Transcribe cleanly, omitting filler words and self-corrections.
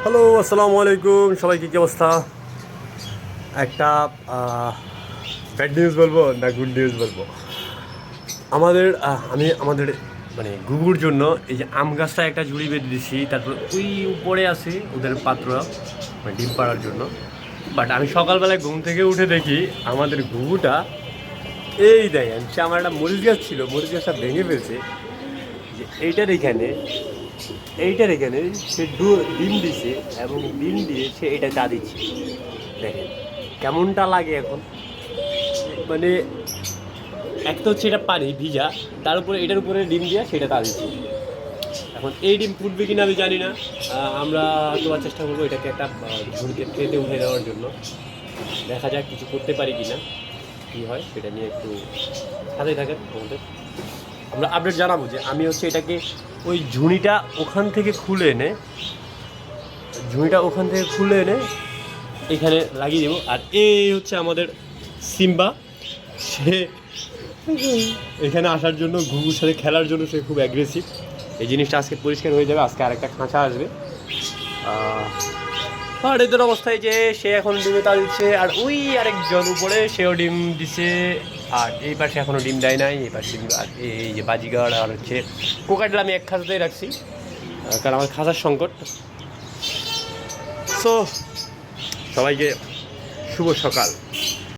Hello, আসসালামু আলাইকুম। সবাইকে কী অবস্থা? একটা ব্যাড নিউজ বলবো না গুড নিউজ বলবো? আমাদের মানে গুগুর জন্য এই যে আম গাছটা একটা ঝুড়ি বেঁধে দিছি, তারপর ওই উপরে আছে ওদের পাত্র, মানে ডিম পাড়ার জন্য। বাট আমি সকালবেলায় ঘুম থেকে উঠে দেখি আমাদের ঘুঘুটা, এই দেখেন, সে আমার একটা মরিচ গাছ ছিল, মরিচ গাছটা ভেঙে ফেলছে। যে এইটার এখানে সে ডিম দিছে, এবং ডিম দিয়ে সে এটা চা দিচ্ছে। দেখেন কেমনটা লাগে এখন। মানে এক তো হচ্ছে এটা পানি ভিজা, তার উপরে এটার উপরে ডিম দিয়া সেটা তা দিচ্ছি। এখন এই ডিম ফুটবে কিনা আমি জানি না। আমরা তোমার চেষ্টা করবো এটাকে একটা ঝুড়িতে ট্রেতে উঠে দেওয়ার জন্য। দেখা যাক কিছু করতে পারি কিনা, কী হয় সেটা নিয়ে একটু সাথে থাকেন আমাদের। আমরা আপডেট জানাবো যে আমি হচ্ছে এটাকে ওই ঝুড়িটা ওখান থেকে খুলে এনে এখানে লাগিয়ে দেবো। আর এই হচ্ছে আমাদের সিম্বা, সে এখানে আসার জন্য, ঘুঘুর সাথে খেলার জন্য সে খুব অ্যাগ্রেসিভ। এই জিনিসটা আজকে পরিষ্কার হয়ে যাবে, আজকে আরেকটা খাঁচা আসবে। আর এদের অবস্থায় যে সে এখন ডিমে তা দিচ্ছে, আর ওই আরেকজন উপরে সেও ডিম দিছে। আর এই পাশে এখনও ডিম দেয় নাই, এই পাশে ডিম। আর এই যে বাজিগার আর হচ্ছে কোকাটেল আমি এক খাঁচাতেই রাখছি, কারণ আমার খাঁচার সংকট। সো সবাইকে শুভ সকাল।